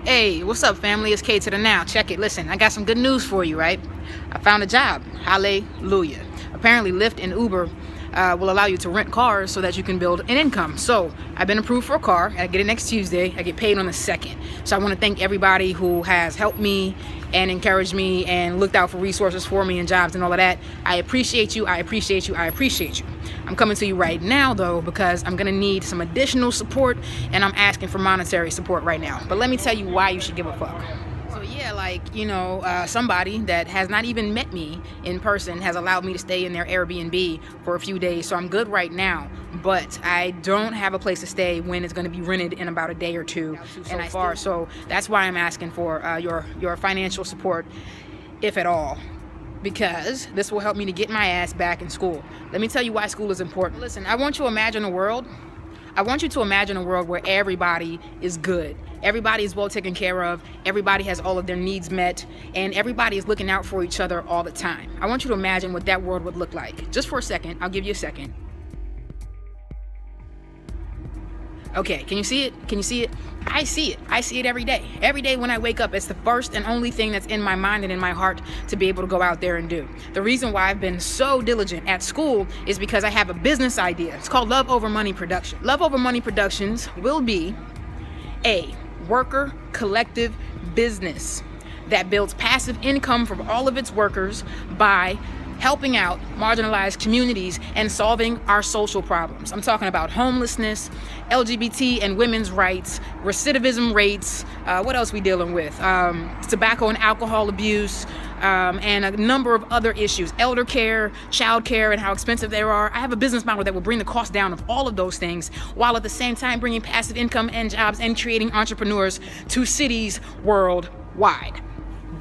Hey, what's up, family? It's K to the Now. Check it. Listen, I got some good news for you, right? I found a job. Hallelujah. Apparently, Lyft and Uber will allow you to rent cars so that you can build an income. So I've been approved for a car. I get it next Tuesday. I get paid on the 2nd. So I want to thank everybody who has helped me and encouraged me and looked out for resources for me and jobs and all of that. I appreciate you. I appreciate you. I appreciate you. I'm coming to you right now, though, because I'm going to need some additional support, and I'm asking for monetary support right now. But let me tell you why you should give a fuck. So yeah, somebody that has not even met me in person has allowed me to stay in their Airbnb for a few days. So I'm good right now, but I don't have a place to stay when it's going to be rented in about a day or two. So that's why I'm asking for your financial support, if at all, because this will help me to get my ass back in school. Let me tell you why school is important. Listen, I want you to imagine a world where everybody is good. Everybody is well taken care of. Everybody has all of their needs met, and everybody is looking out for each other all the time. I want you to imagine what that world would look like. Just for a second. I'll give you a second. Okay, can you see it? Can you see it? I see it. I see it every day. Every day when I wake up, it's the first and only thing that's in my mind and in my heart to be able to go out there and do. The reason why I've been so diligent at school is because I have a business idea. It's called Love Over Money Production. Love Over Money Productions will be a worker collective business that builds passive income from all of its workers by helping out marginalized communities and solving our social problems. I'm talking about homelessness, LGBT and women's rights, recidivism rates, what else we dealing with? Tobacco and alcohol abuse, and a number of other issues, elder care, child care, and how expensive they are. I have a business model that will bring the cost down of all of those things, while at the same time bringing passive income and jobs and creating entrepreneurs to cities worldwide.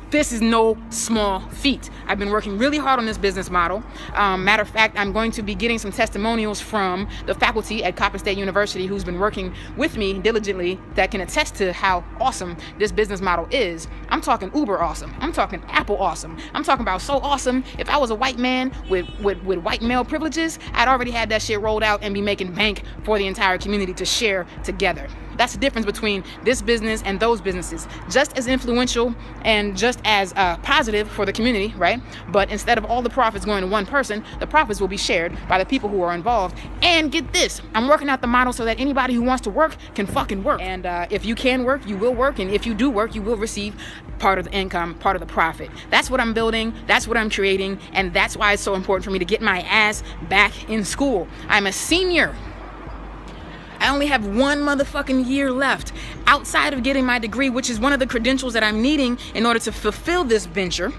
This is no small feat. I've been working really hard on this business model. Matter of fact, I'm going to be getting some testimonials from the faculty at Coppin State University who's been working with me diligently that can attest to how awesome this business model is. I'm talking Uber awesome. I'm talking Apple awesome. I'm talking about so awesome. If I was a white man with white male privileges, I'd already had that shit rolled out and be making bank for the entire community to share together. That's the difference between this business and those businesses. Just as influential and just as positive for the community, right? But instead of all the profits going to one person, the profits will be shared by the people who are involved. And get this, I'm working out the model so that anybody who wants to work can fucking work. And if you can work, you will work. And if you do work, you will receive part of the income, part of the profit. That's what I'm building. That's what I'm creating. And that's why it's so important for me to get my ass back in school. I'm a senior. I only have one motherfucking year left outside of getting my degree, which is one of the credentials that I'm needing in order to fulfill this venture.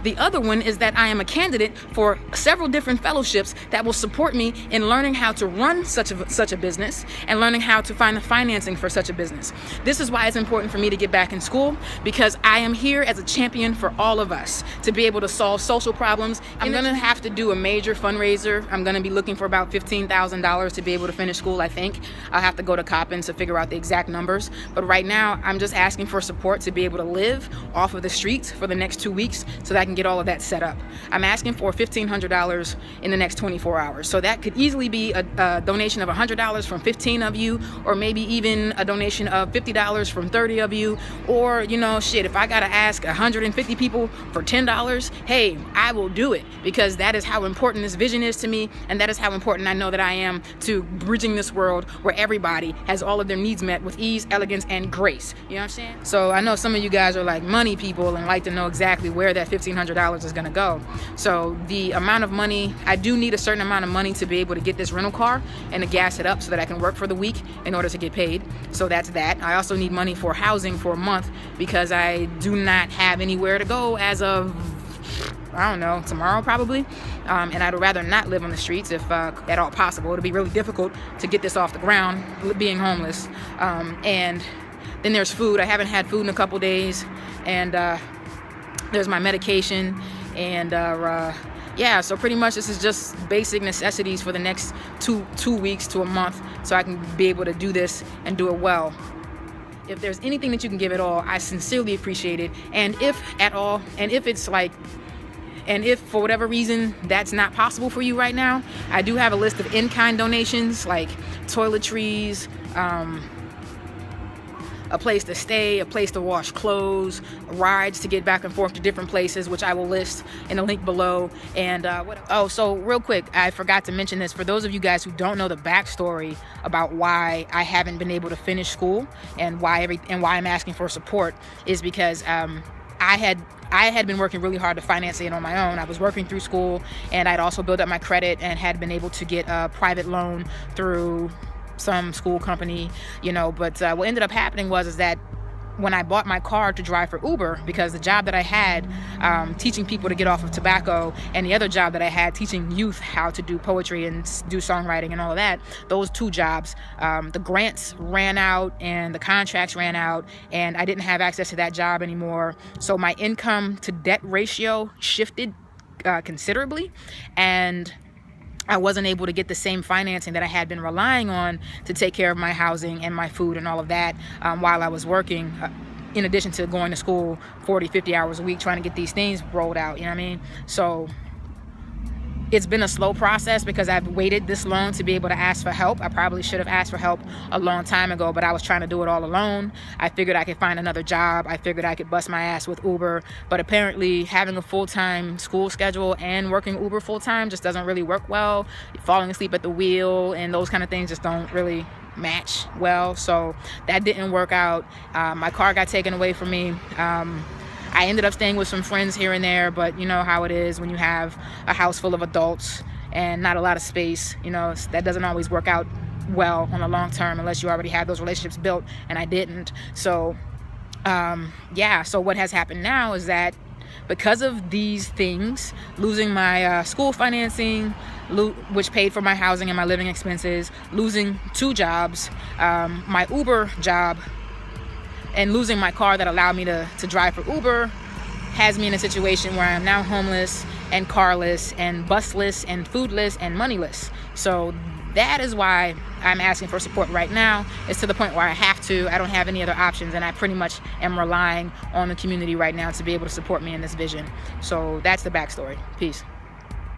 The other one is that I am a candidate for several different fellowships that will support me in learning how to run such a business and learning how to find the financing for such a business. This is why it's important for me to get back in school, because I am here as a champion for all of us to be able to solve social problems. I'm going to have to do a major fundraiser. I'm going to be looking for about $15,000 to be able to finish school, I think. I'll have to go to Coppin to figure out the exact numbers. But right now, I'm just asking for support to be able to live off of the streets for the next 2 weeks so that I can get all of that set up. I'm asking for $1,500 in the next 24 hours. So that could easily be a donation of $100 from 15 of you, or maybe even a donation of $50 from 30 of you, or, if I gotta ask 150 people for $10, hey, I will do it, because that is how important this vision is to me, and that is how important I know that I am to bridging this world where everybody has all of their needs met with ease, elegance, and grace. You know what I'm saying? So I know some of you guys are like money people and like to know exactly where that $1,500 is going to go. So the amount of money, I do need a certain amount of money to be able to get this rental car and to gas it up so that I can work for the week in order to get paid. So that's that. I also need money for housing for a month because I do not have anywhere to go as of, I don't know, tomorrow probably. And I'd rather not live on the streets if at all possible. It'll be really difficult to get this off the ground, being homeless. And then there's food. I haven't had food in a couple days. And there's my medication, and so pretty much this is just basic necessities for the next two weeks to a month, so I can be able to do this and do it well. If there's anything that you can give at all, I sincerely appreciate it. And if at all, and if for whatever reason that's not possible for you right now, I do have a list of in-kind donations like toiletries, a place to stay, a place to wash clothes, rides to get back and forth to different places, which I will list in the link below. And so real quick, I forgot to mention this. For those of you guys who don't know the backstory about why I haven't been able to finish school and why I'm asking for support, is because I had been working really hard to finance it on my own. I was working through school, and I'd also built up my credit and had been able to get a private loan through some school company, but what ended up happening was that when I bought my car to drive for Uber, because the job that I had teaching people to get off of tobacco, and the other job that I had teaching youth how to do poetry and do songwriting and all of that, those two jobs, the grants ran out and the contracts ran out, and I didn't have access to that job anymore. So my income to debt ratio shifted considerably, and I wasn't able to get the same financing that I had been relying on to take care of my housing and my food and all of that while I was working, in addition to going to school 40, 50 hours a week trying to get these things rolled out, you know what I mean? So it's been a slow process because I've waited this long to be able to ask for help. I probably should have asked for help a long time ago, but I was trying to do it all alone. I figured I could find another job. I figured I could bust my ass with Uber, but apparently having a full-time school schedule and working Uber full-time just doesn't really work well. Falling asleep at the wheel and those kind of things just don't really match well. So that didn't work out. My car got taken away from me. I ended up staying with some friends here and there, but you know how it is when you have a house full of adults and not a lot of space. That doesn't always work out well on the long term unless you already have those relationships built, and I didn't. So so what has happened now is that because of these things, losing my school financing, which paid for my housing and my living expenses, losing two jobs, my Uber job, and losing my car that allowed me to drive for Uber, has me in a situation where I'm now homeless and carless and busless and foodless and moneyless. So that is why I'm asking for support right now. It's to the point where I don't have any other options, and I pretty much am relying on the community right now to be able to support me in this vision. So that's the backstory. Peace.